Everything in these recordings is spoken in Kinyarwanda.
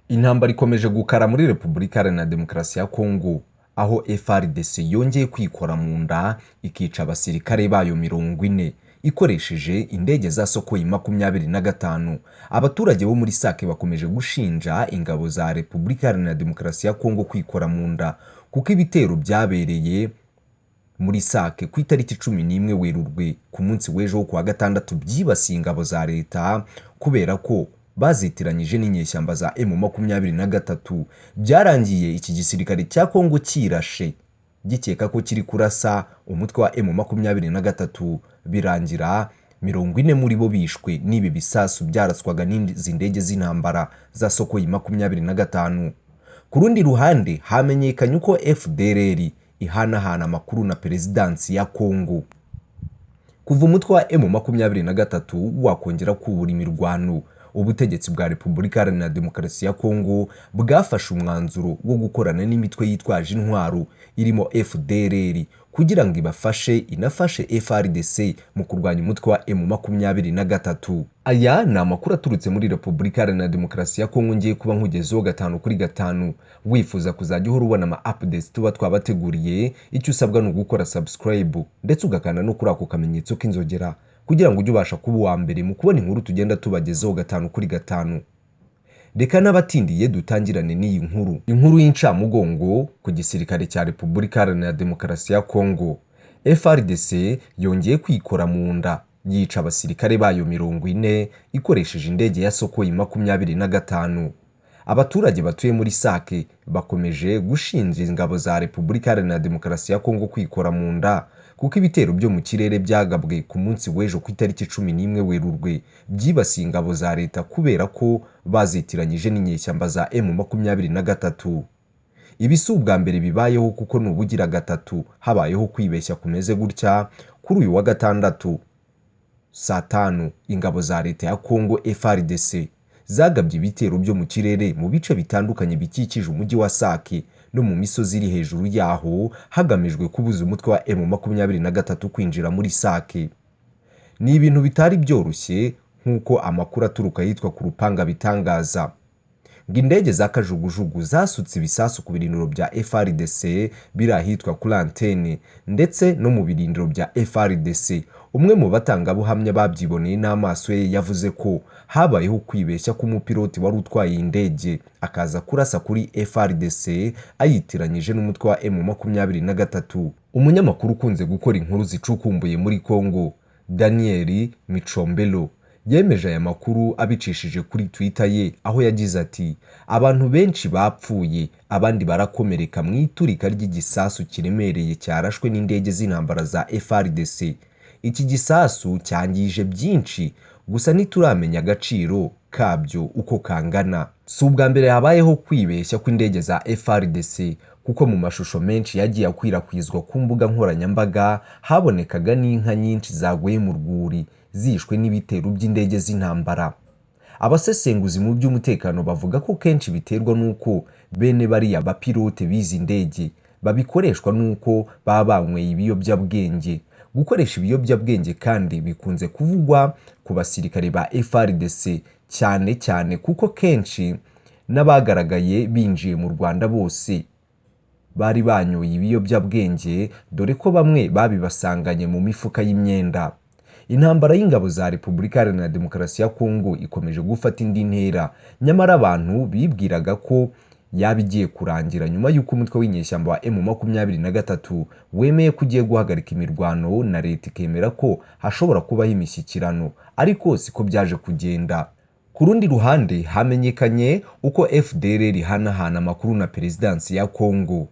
Intambara ikomeje gukara muri Repubulika Iharanira Demokarasi ya Kongo, aho FARDC yongeye kwikora mu nda ikica abasirikare bayo 40 ikoresheje indege za Sukhoi 25. Abaturage bo muri Sake bakomeje gushinja ingabo za Repubulika Iharanira Demokarasi ya Kongo kwikora mu nda kuko ibitero byabereye muri Sake ku itariki 11 Werurwe ku munsi w'ejo wo kuwa gatandatu byibasiye ingabo za leta kubera ko bazitiranyije n'inyeshyamba za M23. Byarangiye iki gisirikare cya Kongo kirashe gikeka ko kiri kurasa umutwe wa M23, birangira 40 muri bo bishwe n'ibi bisasu byaraswaga n'izi ndege z'intambara za Sukhoi 25. Ku rundi ruhande hamenyekanye uko FDLR ihanahana amakuru na perezidansi ya Kongo. Kuva umutwe wa M23 wakongera kubura imirwano, ubutegetsi bwa Repubulika Iharanira Demokarasi ya Kongo bwafashe umwanzuro wo gukorana n'imitwe yitwaje intwaro irimo FDLR kugira ngo inafashe FARDC mu kurwanya umutwe wa M23. Aya ni amakuru aturutse muri Repubulika Iharanira Demokarasi ya Kongo ngiye kuba nkugezeho 5/5. Wifuza kuzajya uhora ubona ama updates tuba twabateguriye, icyo usabwa ni ugukora subscribe ndetse ugakanda no kuri ako kamenyetso k'inzogera kugira ngo ujye ubasha kuba uwa mbere mu kubona inkuru tugenda tubagezeho 5/5. Reka n'abatindiye dutangirane n'iyi inkuru y'incamugongo ku gisirikare cya Repubulika Iharanira Demokarasi ya Kongo. FARDC yongeye kwikora mu nda yica abasirikare bayo 40 ikoresheje indege ya Sukhoi 25. Abaturage batuye muri Sake bakomeje gushinja ingabo za Repubulika Iharanira Demokarasi ya Kongo kwikora mu nda kuko ibitero byo mu kirere byagabwe ku munsi w'ejo ku itariki 11 Werurwe byibasiye ingabo za leta kubera ko bazitiranyije n'inyeshyamba za M23. Ibi si ubwa mbere bibayeho kuko n'ubugira gatatu habayeho kwibeshya kumeze gutya. Kuri uyu wa gatandatu saa 5 ingabo za leta ya Kongo FARDC zagabye ibitero byo mu kirere mu bice bitandukanye bikikije umujyi wa Sake no mu misozi iri hejuru yaho hagamijwe kubuza umutwe wa M23 kwinjira muri Sake. Ni ibintu bitari byoroshye nk'uko amakuru aturuka yitwa ku Rupanga bitangaza. Indege za kajugujugu zasutse ibisasu ku birindiro bya FARDC biri ahitwa kuri antene ndetse no mu birindiro bya FARDC. Umwe mu batangabuhamya babyiboneye n'amaso ye yavuze ko habayeho kwibeshya k'umupiloti wari utwaye indege akaza kurasa kuri FARDC ayitiranyije n'umutwe wa M23. Umunyamakuru ukunze gukora inkuru zicukumbuye muri Kongo, Daniel Micombero, yemeje aya makuru abicishije kuri Twitter ye, aho yagize ati abantu benshi bapfuye abandi barakomereka mu iturika ry'igisasu kiremereye cyarashwe n'indege z'intambara za FARDC. Iki gisasu cyangije byinshi gusa ntituramenya agaciro kabyo uko kangana. Si ubwa mbere habayeho kwibeshya kw'indege za FARDC kuko mu mashusho menshi yagiye akwirakwizwa ku mbuga nkoranyambaga habonekaga n'inka nyinshi zaguye mu rwuri zishwe n'ibitero by'indege z'intambara. Abasesenguzi mu by'umutekano bavuga ko kenshi biterwa n'uko bene bariya bapilote bizi ndege babikoreshwa n'uko baba banyweye ibiyobyabwenge. Gukoresha ibiyobyabwenge kandi bikunze kuvugwa ku basirikare ba FARDC cyane kuko kenshi n'abagaragaye binjiye mu Rwanda bose bari banyoye ibiyobyabwenge, dore ko bamwe babibasanganye mu mifuka y'imyenda. Intambara y'ingabo za Repubulika Iharanira Demokarasi ya Kongo ikomeje gufata indi ntera, nyamara abantu bibwiraga ko yaba igiye kurangira nyuma y'uko umutwe w'inyeshyamba wa M23 wemeye ko ugiye guhagarika imirwano na leta ikemera ko hashobora kubaho imishyikirano, ariko siko byaje kugenda. Ku rundi ruhande hamenyekanye uko FDLR ihanahana amakuru na perezidansi ya Kongo.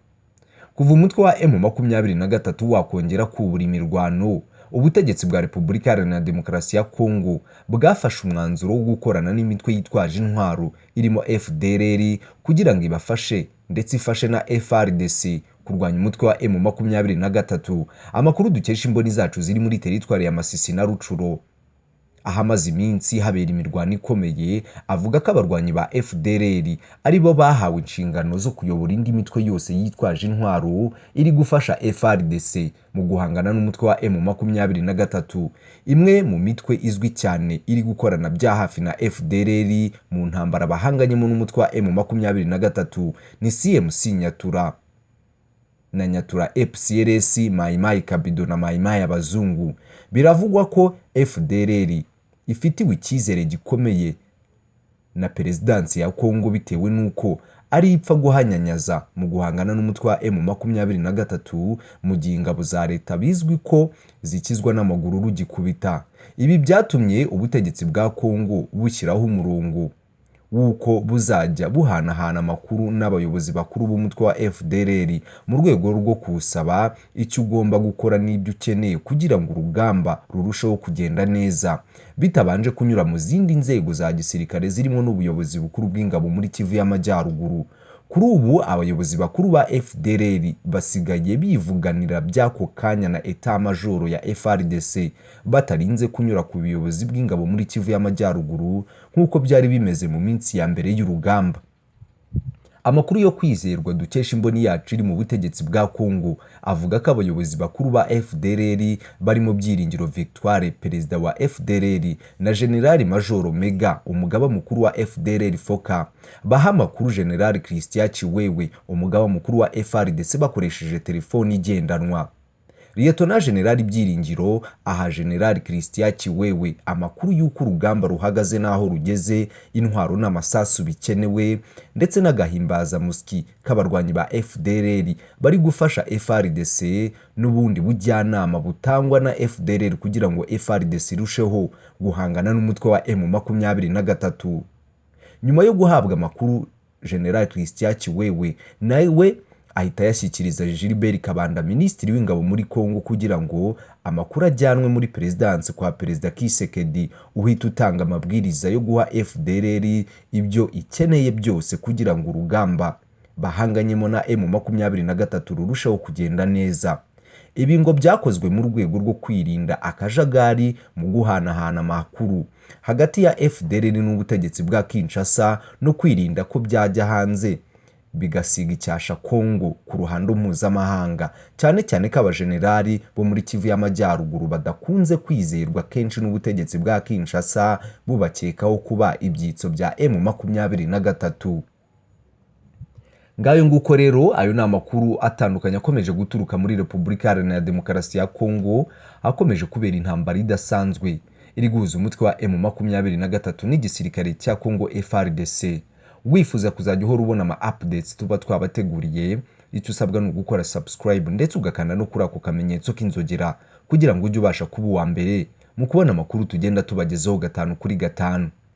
Kuva umutwe wa M23 wakongera kubura imirwano, ubutegetsi bwa Repubulika Iharanira Demokarasi ya Kongo bwafashe umwanzuro wo gukorana n'imitwe yitwaje intwaro irimo FDLR kugira ngo ibafashe ndetse ifashe na FARDC kurwanya umutwe wa M23. Amakuru dukesha imboni zacu ziri muri teritwari ya Masisi na Rucuro ahamaze iminsi habera imirwano ikomeye, avuga ko abarwanyi ba FDLR ari bo bahawe inshingano zo kuyobora indi mitwe yose yitwaje intwaro iri gufasha FARDC mu guhangana n'umutwe wa M23, imwe mu mitwe izwi cyane iri gukorana bya hafi na FDLR mu ntambara bahanganyemo n'umutwe wa M23 ni CMC Nyatura na Nyatura FCLS, Mai Mai Kabido na Mai Mai Abazungu. Biravugwa ko FDLR ifitiwe icyizere gikomeye na perezidansi ya Kongo bitewe nuko ari ipfa guhanyanyaza mu guhangana n'umutwe wa M23 mu gihe ingabo za leta bizwi ko zikizwa n'amaguru rugikubita. Ibi byatumye ubutegetsi bwa Kongo bushyiraho umurongo wuko buzajya buhanahana amakuru n'abayobozi bakuru b'umutwe wa FDLR mu rwego rwo kusaba icyo ugomba gukora n'ibyo ukeneye kugira ngo urugamba rurusheho kugenda neza, bitabanje kunyura mu zindi nzego za gisirikare zirimo n'ubuyobozi bukuru bw'ingabo muri Kivu y'Amajyaruguru. Kuri ubu abayobozi bakuru ba FDLR basigaye bivuganira by'ako kanya na Etat Majoro ya FARDC batarinze kunyura ku buyobozi bw'ingabo muri Kivu y'Amajyaruguru nk'uko byari bimeze mu minsi ya mbere y'urugamba. Amakuru yo kwizerwa dukesha imboni yacu iri mu butegetsi bwa Kongo avuga ko abayobozi bakuru ba FDLR barimo Byiringiro Victoire, perezida wa FDLR, na General Major Mega, umugaba mukuru wa FDLR Foka, baha amakuru General Christian Chiwewe, umugaba mukuru wa FARDC, bakoresheje telefoni igendanwa. Lieutenant General Byiringiro aha General Christian Chiwewe amakuru y'uko urugamba ruhagaze n'aho rugeze, intwaro n'amasasu bikenewe, ndetse n'agahimbaza musiki k'abarwanyi ba FDLR bari gufasha FARDC n'ubundi bujyanama butangwa na FDLR kugira ngo FARDC irusheho guhangana n'umutwe wa M23. Nyuma yo guhabwa amakuru, General Christian Chiwewe nawe ahita yashyikiriza Gilbert Kabanda, minisitiri w'ingabo muri Kongo, kugira ngo amakuru ajyanwe muri perezidansi kwa Perezida Kisekedi, uhita utanga amabwiriza yo guha FDLR ibyo ikeneye byose kugira ngo urugamba bahanganyemo na M23 rurusheho kugenda neza. Ibi ngo byakozwe mu rwego rwo kwirinda akajagari mu guhanahana amakuru hagati ya FDLR n'ubutegetsi bwa Kinshasa no kwirinda ko byajya hanze bigasiga icyasha Kongo ku ruhando mpuzamahanga, cyane cyane ko abajenerali bo muri Kivu y'Amajyaruguru badakunze kwizerwa kenshi n'ubutegetsi bwa Kinshasa, bubakekaho kuba ibyitso bya M23. Ngayo nguko rero, ayo ni amakuru atandukanye akomeje guturuka muri Repubulika Iharanira Demokarasi ya Kongo, akomeje kubera intambara idasanzwe iri guhuza umutwe wa M23 n'igisirikare cya Kongo FARDC. Wifuza kuzajya uhora ubona ama updates tuba twabateguriye, icyo usabwa ni ugukora subscribe ndetse ugakanda no kuri ako kamenyetso k'inzogera kugira ngo ujye ubasha kuba uwa mbere mu kubona amakuru tugenda tubagezaho 5 kuri 5.